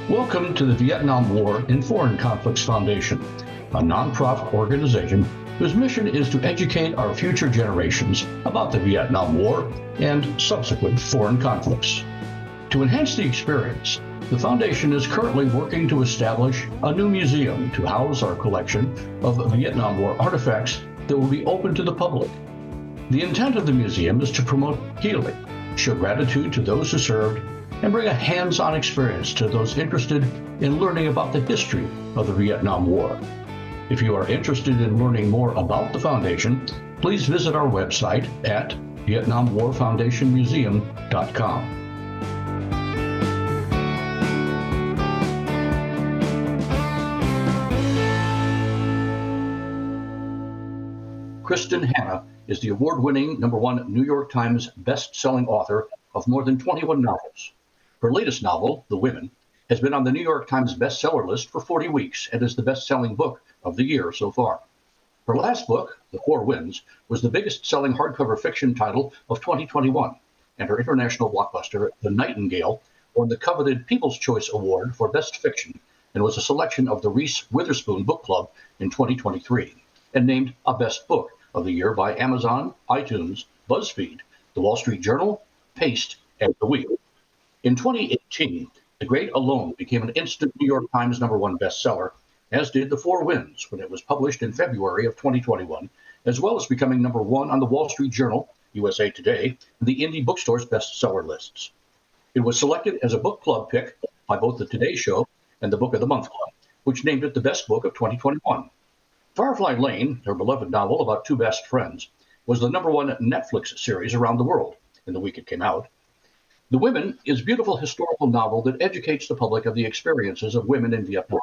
Welcome to the Vietnam War and Foreign Conflicts Foundation, a nonprofit organization whose mission is to educate our future generations about the Vietnam War and subsequent foreign conflicts. To enhance the experience, the Foundation is currently working to establish a new museum to house our collection of Vietnam War artifacts that will be open to the public. The intent of the museum is to promote healing, show gratitude to those who served, and bring a hands-on experience to those interested in learning about the history of the Vietnam War. If you are interested in learning more about the Foundation, please visit our website at VietnamWarFoundationMuseum.com. Kristin Hannah is the award-winning #1 New York Times best-selling author of more than 21 novels. Her latest novel, The Women, has been on the New York Times bestseller list for 40 weeks and is the best-selling book of the year so far. Her last book, The Four Winds, was the biggest-selling hardcover fiction title of 2021, and her international blockbuster, The Nightingale, won the coveted People's Choice Award for Best Fiction and was a selection of the Reese Witherspoon Book Club in 2023, and named a Best Book of the Year by Amazon, iTunes, BuzzFeed, The Wall Street Journal, Paste, and The Week. In 2018, The Great Alone became an instant New York Times #1 bestseller, as did The Four Winds when it was published in February of 2021, as well as becoming #1 on the Wall Street Journal, USA Today, and the Indie Bookstore's bestseller lists. It was selected as a book club pick by both the Today Show and the Book of the Month Club, which named it the best book of 2021. Firefly Lane, her beloved novel about two best friends, was the #1 Netflix series around the world in the week it came out. The Women is a beautiful historical novel that educates the public of the experiences of women in Vietnam.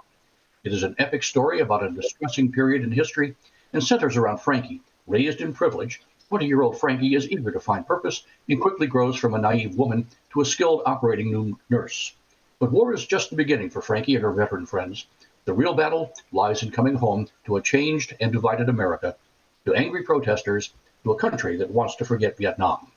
It is an epic story about a distressing period in history and centers around Frankie. Raised in privilege, 20-year-old Frankie is eager to find purpose and quickly grows from a naive woman to a skilled operating room nurse. But war is just the beginning for Frankie and her veteran friends. The real battle lies in coming home to a changed and divided America, to angry protesters, to a country that wants to forget Vietnam.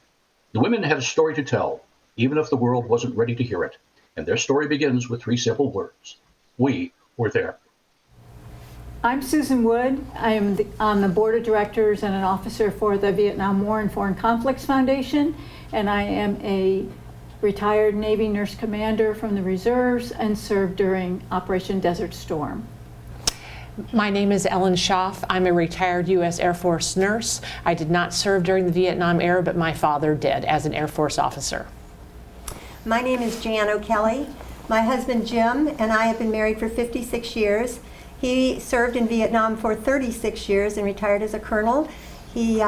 The Women had a story to tell, even if the world wasn't ready to hear it. And their story begins with 3 simple words. We were there. I'm Susan Wood. I am on the board of directors and an officer for the Vietnam War and Foreign Conflicts Foundation, and I am a retired Navy nurse commander from the reserves and served during Operation Desert Storm. My name is Ellen Schaff. I'm a retired U.S. Air Force nurse. I did not serve during the Vietnam era, but my father did as an Air Force officer. My name is Jan O'Kelly. My husband Jim and I have been married for 56 years. He served in Vietnam for 36 years and retired as a colonel. He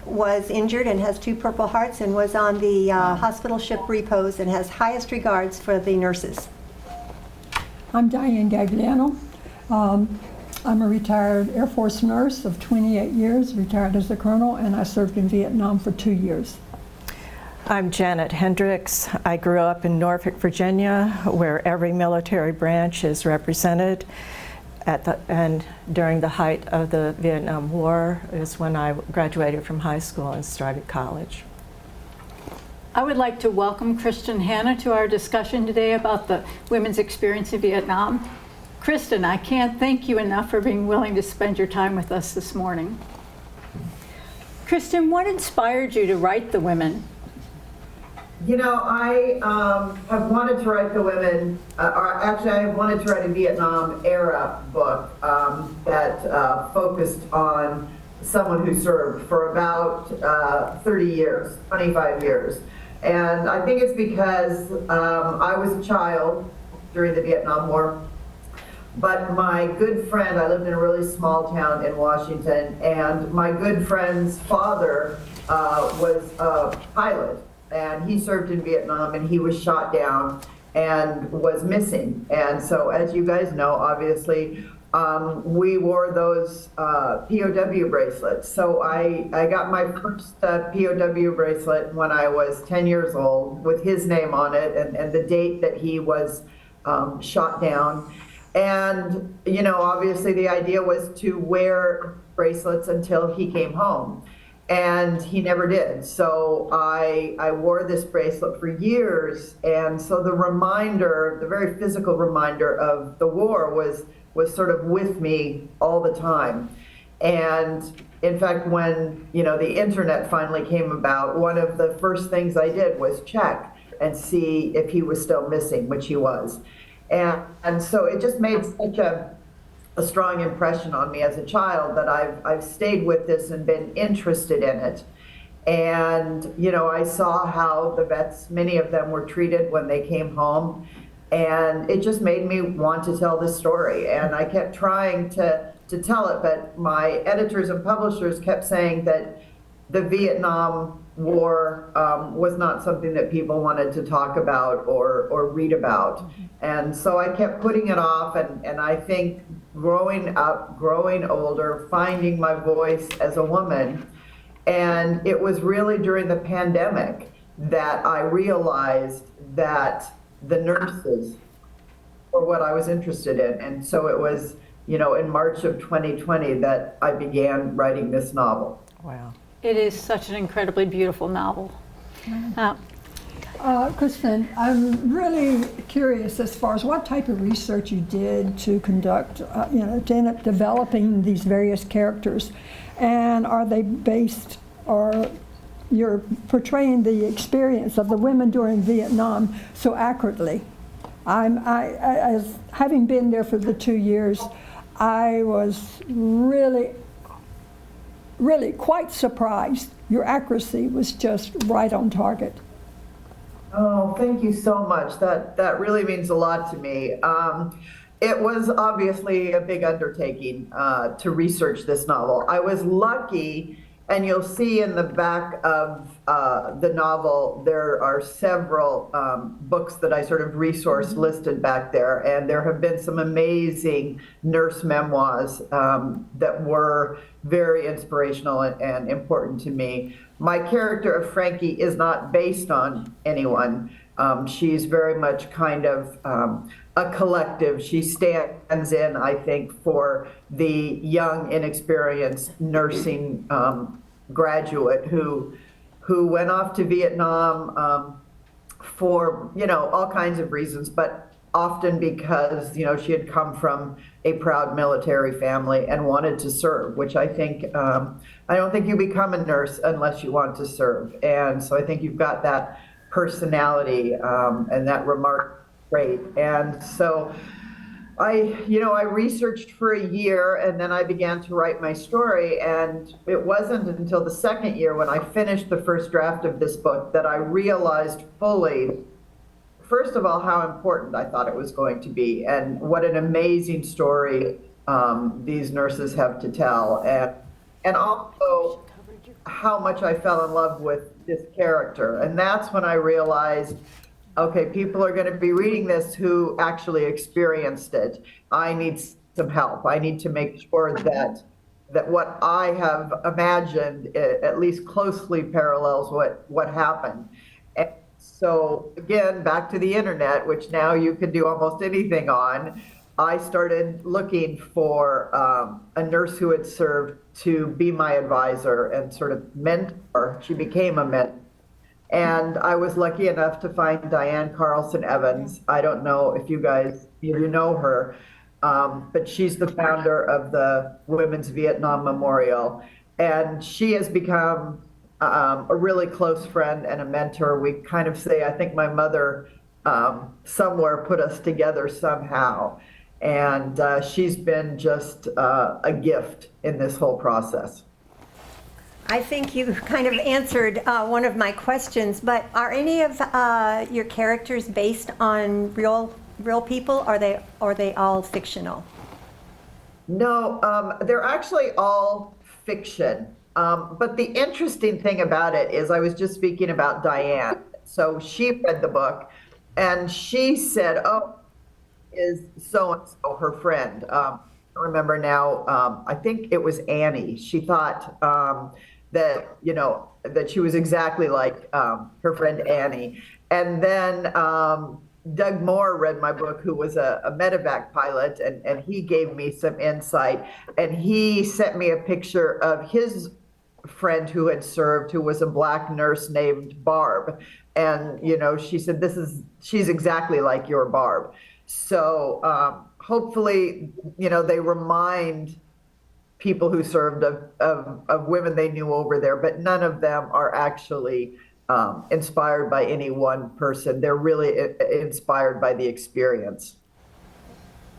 was injured and has 2 Purple Hearts and was on the hospital ship Repose and has highest regards for the nurses. I'm Diane Gagliano. I'm a retired Air Force nurse of 28 years, retired as a colonel, and I served in Vietnam for 2 years. I'm Janet Hendricks. I grew up in Norfolk, Virginia, where every military branch is represented. And during the height of the Vietnam War is when I graduated from high school and started college. I would like to welcome Kristin Hannah to our discussion today about the women's experience in Vietnam. Kristin, I can't thank you enough for being willing to spend your time with us this morning. Kristin, what inspired you to write The Women? You know, I have wanted to write The Women, or actually I wanted to write a Vietnam era book that focused on someone who served for about 30 years, 25 years. And I think it's because I was a child during the Vietnam War, but my good friend, I lived in a really small town in Washington, and my good friend's father was a pilot. And he served in Vietnam, and he was shot down and was missing. And so, as you guys know, obviously, we wore those POW bracelets. So I got my first POW bracelet when I was 10 years old with his name on it and the date that he was shot down. And, you know, obviously the idea was to wear bracelets until he came home. and he never did. So I wore this bracelet for years, and so the reminder, the very physical reminder of the war was sort of with me all the time. And in fact, when the internet finally came about, one of the first things I did was check and see if he was still missing, which he was. And so it just made such a strong impression on me as a child that I've stayed with this and been interested in it. And I saw how the vets, many of them, were treated when they came home, and it just made me want to tell this story. And I kept trying to tell it, but my editors and publishers kept saying that the Vietnam War was not something that people wanted to talk about or read about. And so I kept putting it off, and I think growing up, growing older, finding my voice as a woman, and it was really during the pandemic that I realized that the nurses were what I was interested in. And so it was, in March of 2020 that I began writing this novel. Wow. It is such an incredibly beautiful novel. Kristin, I'm really curious as far as what type of research you did to conduct, to end up developing these various characters, and are they based, or you're portraying the experience of the women during Vietnam so accurately. As having been there for the 2 years, I was really quite surprised. Your accuracy was just right on target. Oh, thank you so much. That really means a lot to me. It was obviously a big undertaking to research this novel. I was lucky, and you'll see in the back of the novel, there are several books that I sort of resource listed back there, and there have been some amazing nurse memoirs that were very inspirational and important to me. My character of Frankie is not based on anyone. She's very much kind of a collective. She stands in, I think, for the young, inexperienced nursing graduate who went off to Vietnam for all kinds of reasons, but often because she had come from a proud military family and wanted to serve, which I think I don't think you become a nurse unless you want to serve. And so I think you've got that personality and that remark trait. And so I researched for a year, and then I began to write my story. And it wasn't until the second year, when I finished the first draft of this book, that I realized fully, first of all, how important I thought it was going to be, and what an amazing story these nurses have to tell, and also how much I fell in love with this character. And that's when I realized, okay, people are going to be reading this who actually experienced it. I need some help. I need to make sure that what I have imagined at least closely parallels what happened. And so again, back to the internet, which now you can do almost anything on, I started looking for a nurse who had served to be my advisor and sort of mentor. She became a mentor. And I was lucky enough to find Diane Carlson Evans. I don't know if you know her, but she's the founder of the Women's Vietnam Memorial. And she has become a really close friend and a mentor. We kind of say, I think my mother somewhere put us together somehow. And she's been just a gift in this whole process. I think you kind of answered one of my questions, but are any of your characters based on real people? Or are they all fictional? No, they're actually all fiction. But the interesting thing about it is, I was just speaking about Diane. So she read the book, and she said, "Oh, is so-and-so her friend?" I don't remember now. I think it was Annie. She thought that she was exactly like her friend Annie. And then Doug Moore read my book, who was a medevac pilot, and he gave me some insight. And he sent me a picture of his friend who had served who was a black nurse named Barb. And, she said, she's exactly like your Barb. So hopefully, they remind people who served of women they knew over there, but none of them are actually inspired by any one person. They're really inspired by the experience.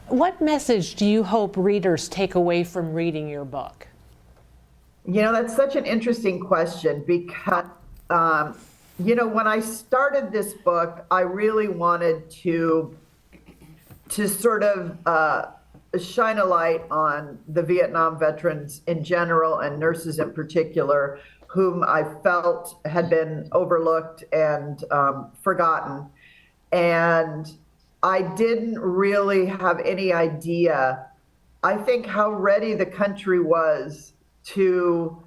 What message do you hope readers take away from reading your book? That's such an interesting question because, when I started this book, I really wanted to sort of shine a light on the Vietnam veterans in general and nurses in particular, whom I felt had been overlooked and forgotten. And I didn't really have any idea, I think, how ready the country was to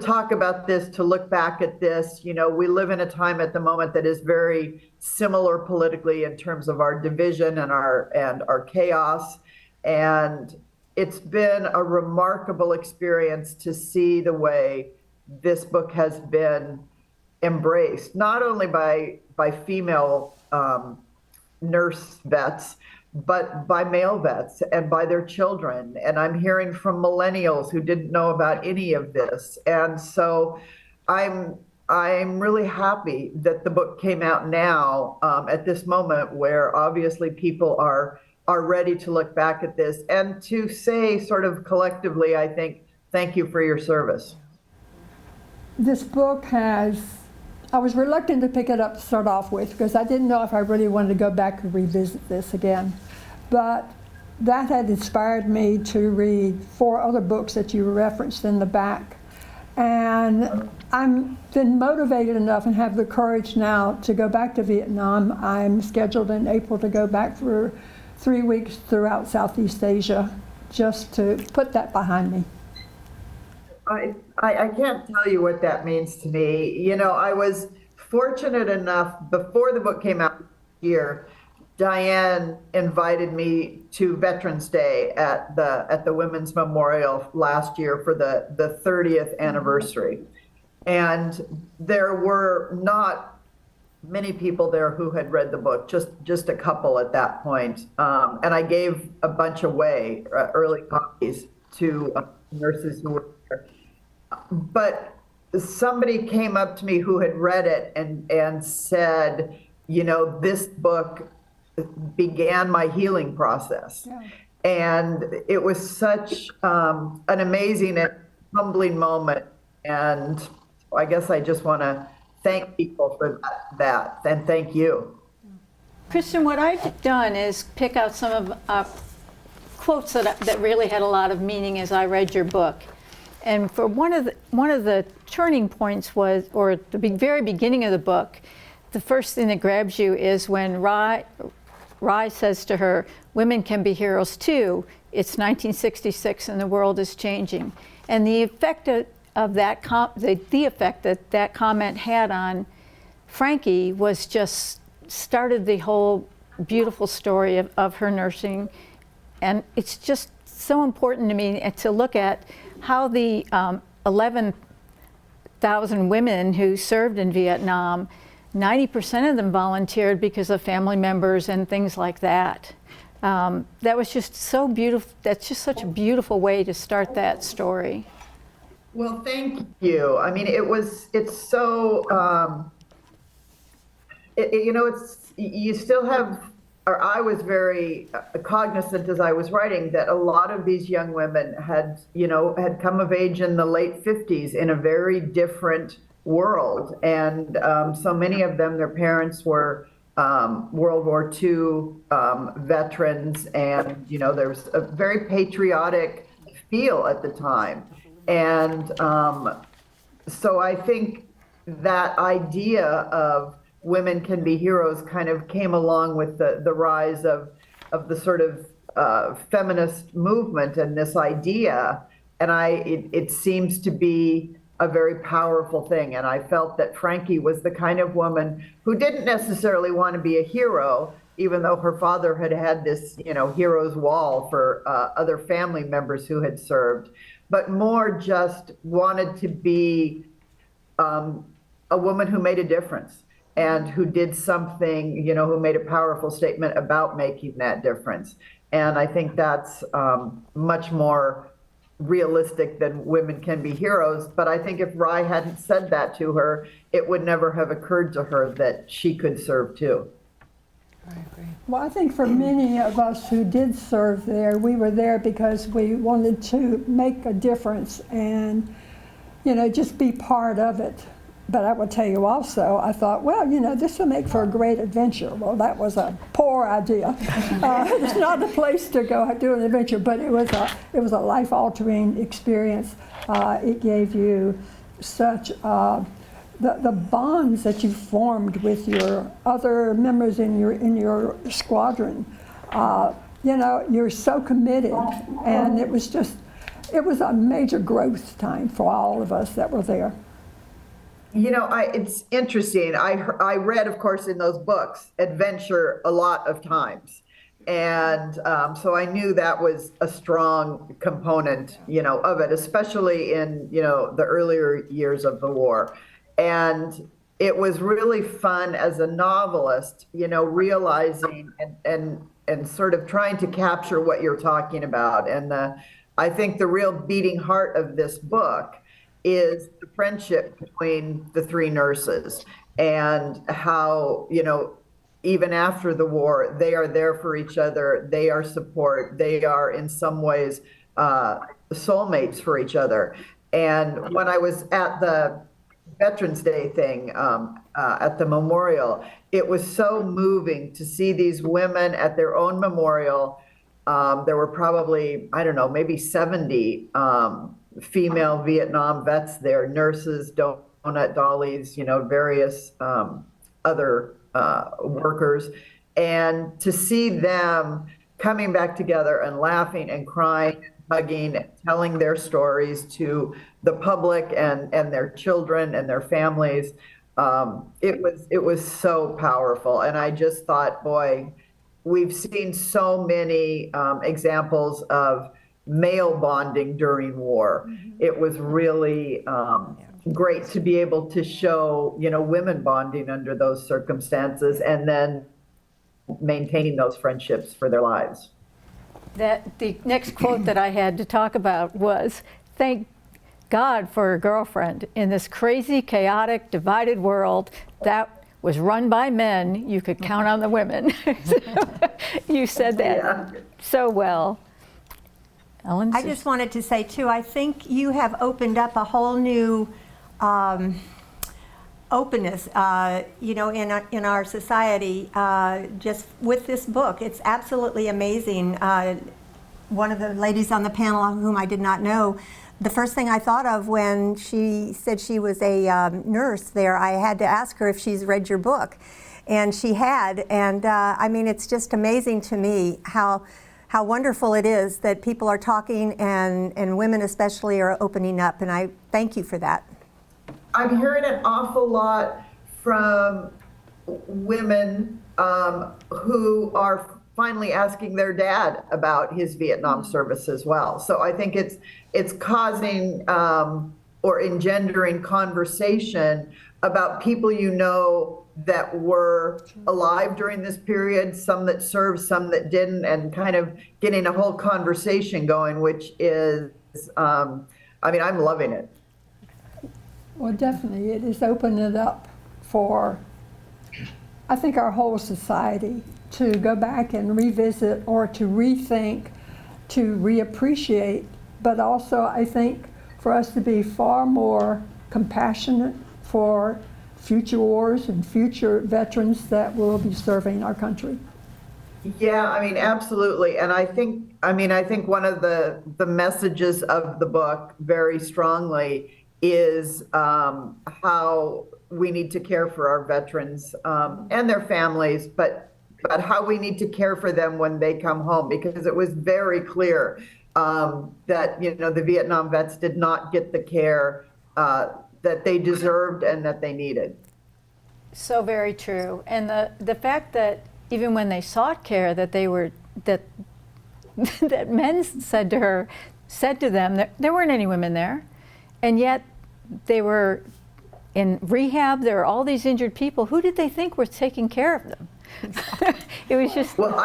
talk about this, to look back at this. We live in a time at the moment that is very similar politically in terms of our division and our chaos. And it's been a remarkable experience to see the way this book has been embraced, not only by female nurse vets, but by male vets and by their children. And I'm hearing from millennials who didn't know about any of this. And so I'm really happy that the book came out now at this moment where obviously people are ready to look back at this and to say sort of collectively, I think, thank you for your service. This book I was reluctant to pick it up to start off with because I didn't know if I really wanted to go back and revisit this again. But that had inspired me to read 4 other books that you referenced in the back. And I've been motivated enough and have the courage now to go back to Vietnam. I'm scheduled in April to go back for 3 weeks throughout Southeast Asia, just to put that behind me. I can't tell you what that means to me. I was fortunate enough, before the book came out here, Diane invited me to Veterans Day at the Women's Memorial last year for the 30th anniversary. And there were not many people there who had read the book, just a couple at that point. And I gave a bunch away, early copies, to nurses who were there. But somebody came up to me who had read it and said, this book began my healing process. Yeah. And it was such an amazing and humbling moment. And I guess I just want to thank people for that, and thank you. Kristin, what I've done is pick out some of quotes that really had a lot of meaning as I read your book. And for one of the turning points was, or at the very beginning of the book, the first thing that grabs you is when Rai says to her, "Women can be heroes too. It's 1966 and the world is changing." And the effect of that the effect that comment had on Frankie was just started the whole beautiful story of her nursing. And it's just so important to me to look at how the 11,000 women who served in Vietnam, 90% of them volunteered because of family members and things like that. That was just so beautiful. That's just such a beautiful way to start that story. Well, thank you. I mean, it's so, you still have, or I was very cognizant as I was writing that a lot of these young women had come of age in the late 50s in a very different world. And so many of them, their parents were World War II veterans, and, there was a very patriotic feel at the time. And so I think that idea of women can be heroes kind of came along with the rise of the sort of feminist movement and this idea. And it seems to be a very powerful thing. And I felt that Frankie was the kind of woman who didn't necessarily want to be a hero, even though her father had this, hero's wall for other family members who had served. but more just wanted to be a woman who made a difference and who did something, who made a powerful statement about making that difference. And I think that's much more realistic than women can be heroes. But I think if Rye hadn't said that to her, it would never have occurred to her that she could serve too. I agree. Well, I think for many of us who did serve there, we were there because we wanted to make a difference and, just be part of it. But I will tell you also, I thought, well, this will make for a great adventure. Well, that was a poor idea. It's not the place to go do an adventure, but it was a life-altering experience. It gave you such the bonds that you formed with your other members in your squadron. You're so committed, and it was a major growth time for all of us that were there. It's interesting. I read, of course, in those books, adventure a lot of times. And so I knew that was a strong component, of it, especially in, the earlier years of the war. And it was really fun as a novelist, realizing and sort of trying to capture what you're talking about. And I think the real beating heart of this book is the friendship between the three nurses and how, even after the war, they are there for each other. They are support. They are in some ways soulmates for each other. And when I was at the Veterans Day thing at the memorial, it was so moving to see these women at their own memorial. There were probably, I don't know, maybe 70 female Vietnam vets there, nurses, donut dollies, various other workers. And to see them coming back together and laughing and crying, hugging, and telling their stories to the public and their children and their families, it was so powerful. And I just thought, boy, we've seen so many examples of male bonding during war. Mm-hmm. It was really great to be able to show, women bonding under those circumstances and then maintaining those friendships for their lives. The next quote that I had to talk about was, "Thank God for a girlfriend in this crazy, chaotic, divided world that was run by men. You could count on the women." You said that so well. Ellen? I just wanted to say, too, I think you have opened up a whole new openness, in our society, just with this book. It's absolutely amazing. One of the ladies on the panel, whom I did not know, the first thing I thought of when she said she was a nurse there, I had to ask her if she's read your book. And she had. And it's just amazing to me how wonderful it is that people are talking and women especially are opening up, and I thank you for that. I'm hearing an awful lot from women who are finally asking their dad about his Vietnam service as well. So I think it's causing or engendering conversation about people that were alive during this period, some that served, some that didn't, and kind of getting a whole conversation going, which is, I'm loving it. Well, definitely, it has opened it up for, I think, our whole society to go back and revisit or to rethink, to reappreciate, but also I think for us to be far more compassionate for future wars and future veterans that will be serving our country. Yeah, absolutely. And I think one of the messages of the book very strongly is how we need to care for our veterans and their families, but how we need to care for them when they come home, because it was very clear that the Vietnam vets did not get the care that they deserved and that they needed. So very true. And the fact that even when they sought care, that that men said to her, said to them that there weren't any women there, and yet they were in rehab. There were all these injured people. Who did they think was taking care of them? It was just. Well,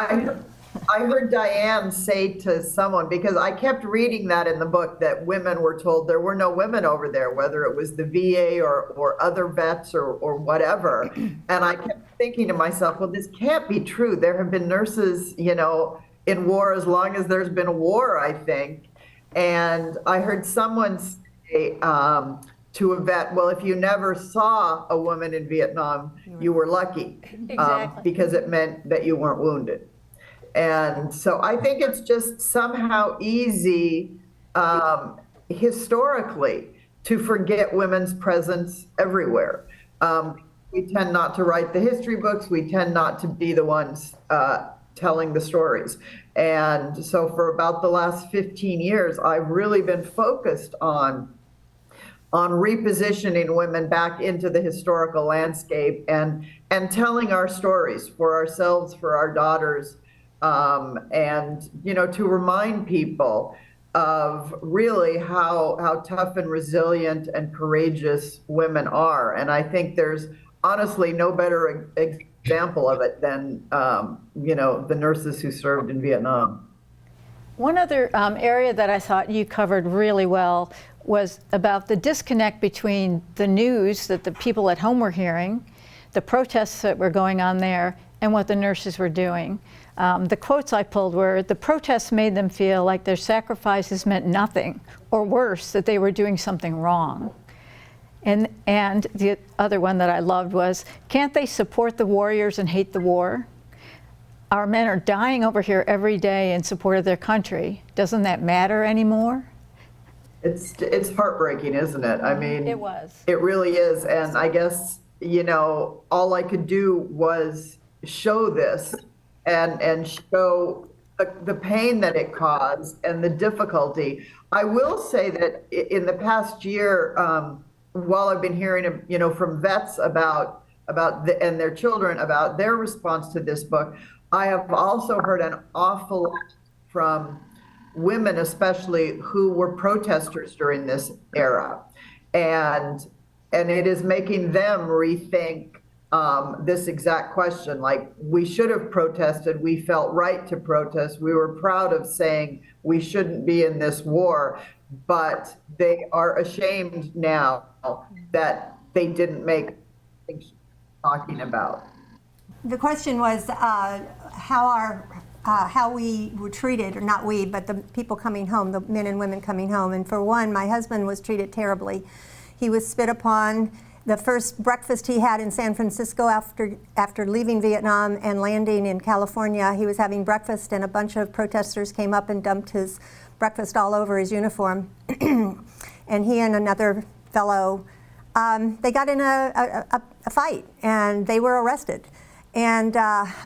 I heard Diane say to someone, because I kept reading that in the book, that women were told there were no women over there, whether it was the VA or other vets or whatever. And I kept thinking to myself, well, this can't be true. There have been nurses, you know, in war as long as there's been a war, I think. And I heard someone say to a vet, well, if you never saw a woman in Vietnam, you were lucky. Exactly. Because it meant that you weren't wounded. And so I think it's just somehow easy, historically, to forget women's presence everywhere. We tend not to write the history books. We tend not to be the ones telling the stories. And so for about the last 15 years, I've really been focused on repositioning women back into the historical landscape and telling our stories for ourselves, for our daughters, and, you know, to remind people of really how tough and resilient and courageous women are. And I think there's honestly no better example of it than, you know, the nurses who served in Vietnam. One other area that I thought you covered really well was about the disconnect between the news that the people at home were hearing, the protests that were going on there, and what the nurses were doing. The quotes I pulled were, the protests made them feel like their sacrifices meant nothing, or worse, that they were doing something wrong. And the other one that I loved was, can't they support the warriors and hate the war? Our men are dying over here every day in support of their country. Doesn't that matter anymore? It's heartbreaking, isn't it? I mean, It was. It really is. And I guess, you know, all I could do was show this and show the pain that it caused and the difficulty. I will say that in the past year, while I've been hearing, you know, from vets about and their children about their response to this book, I have also heard an awful lot from women, especially, who were protesters during this era, and it is making them rethink this exact question. Like, we should have protested. We felt right to protest. We were proud of saying we shouldn't be in this war, but they are ashamed now that they didn't make things talking about. The question was how we were treated, or not we, but the people coming home, the men and women coming home. And for one, my husband was treated terribly. He was spit upon. The first breakfast he had in San Francisco after leaving Vietnam and landing in California, he was having breakfast and a bunch of protesters came up and dumped his breakfast all over his uniform. And he and another fellow, they got in a fight and they were arrested. And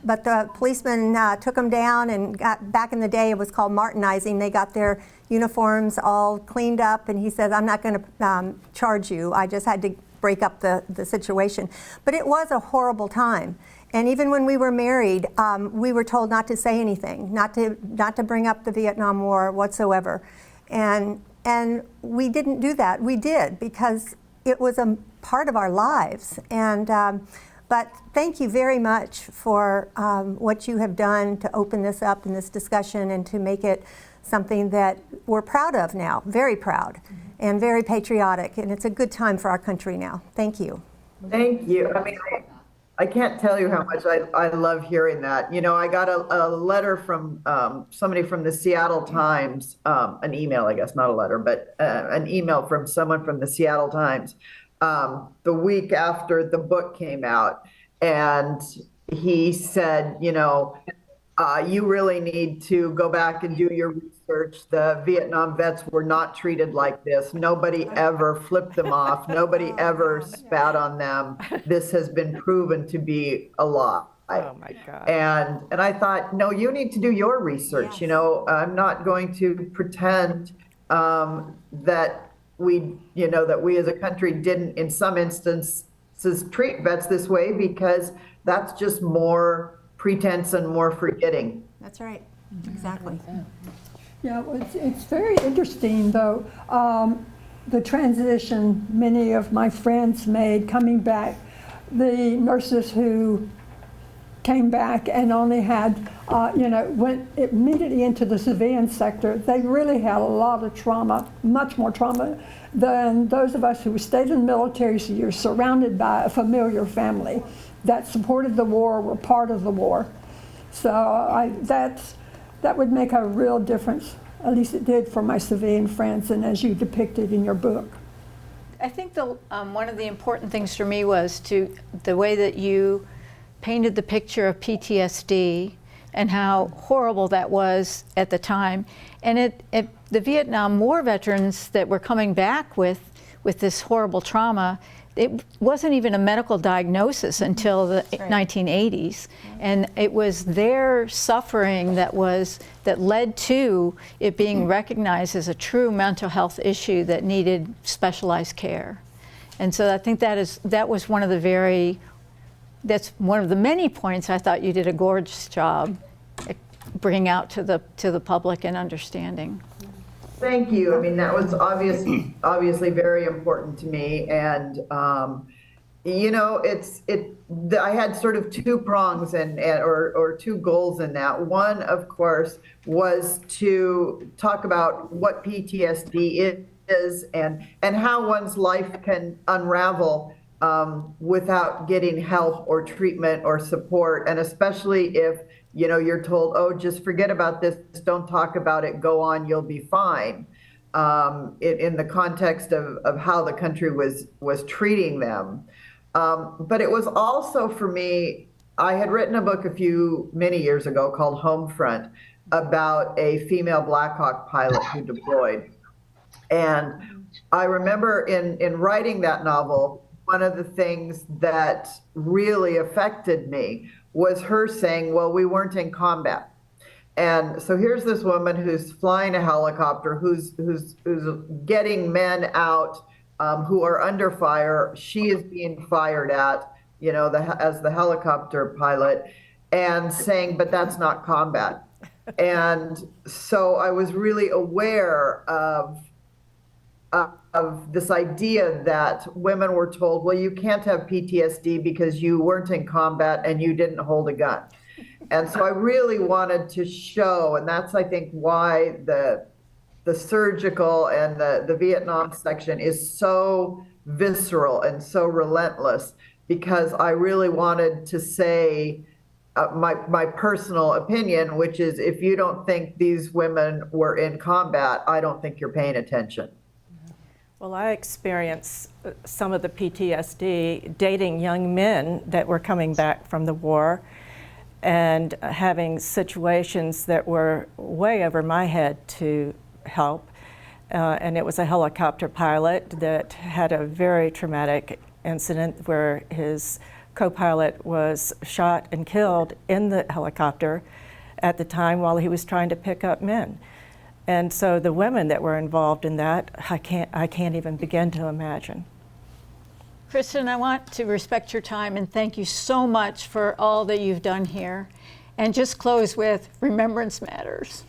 but the policeman took them down and back in the day it was called Martinizing. They got their uniforms all cleaned up and he said, I'm not going to charge you. I just had to break up the situation. But it was a horrible time. And even when we were married, we were told not to say anything, not to bring up the Vietnam War whatsoever. And we didn't do that. We did, because it was a part of our lives. And but thank you very much for what you have done to open this up in this discussion and to make it something that we're proud of now, very proud, and very patriotic. And it's a good time for our country now. Thank you. Thank you. I mean, I can't tell you how much I love hearing that. You know, I got a letter from somebody from the Seattle Times, an email, I guess, not a letter, but an email from someone from the Seattle Times the week after the book came out. And he said, you know, you really need to go back and do your research. The Vietnam vets were not treated like this. Nobody ever flipped them off. Nobody ever spat on them. This has been proven to be a lie. Oh my God. And I thought, no, you need to do your research. Yes. You know, I'm not going to pretend that we as a country didn't, in some instances, treat vets this way, because that's just more pretense and more forgetting. That's right. Exactly. Yeah, well, it's very interesting, though, the transition many of my friends made coming back. The nurses who came back and only had, went immediately into the civilian sector, they really had a lot of trauma, much more trauma than those of us who stayed in the military, so you're surrounded by a familiar family that supported the war, were part of the war. So that would make a real difference. At least it did for my civilian friends, and as you depicted in your book. I think one of the important things for me was the way that you painted the picture of PTSD and how horrible that was at the time. And the Vietnam War veterans that were coming back with this horrible trauma, it wasn't even a medical diagnosis until the 1980s. And it was their suffering that led to it being recognized as a true mental health issue that needed specialized care. And so I think that's one of the many points I thought you did a gorgeous job bringing out to the public and understanding. Thank you. I mean, that was obviously very important to me, and I had sort of two prongs or two goals in that. One, of course, was to talk about what PTSD is and how one's life can unravel without getting help or treatment or support, and especially if you're told, oh, just forget about this, don't talk about it, go on, you'll be fine. In the context of how the country was treating them. But it was also, for me, I had written a book many years ago called Homefront about a female Black Hawk pilot who deployed. And I remember in writing that novel, one of the things that really affected me was her saying, well, we weren't in combat. And so here's this woman who's flying a helicopter, who's getting men out who are under fire. She is being fired at, as the helicopter pilot, and saying, but that's not combat. And so I was really aware of this idea that women were told, well, you can't have PTSD because you weren't in combat and you didn't hold a gun. And so I really wanted to show, and that's, I think, why the surgical and the Vietnam section is so visceral and so relentless, because I really wanted to say my personal opinion, which is, if you don't think these women were in combat, I don't think you're paying attention. Well, I experienced some of the PTSD dating young men that were coming back from the war and having situations that were way over my head to help. And it was a helicopter pilot that had a very traumatic incident where his co-pilot was shot and killed in the helicopter at the time while he was trying to pick up men. And so the women that were involved in that, I can't even begin to imagine. Kristin, I want to respect your time and thank you so much for all that you've done here. And just close with, remembrance matters.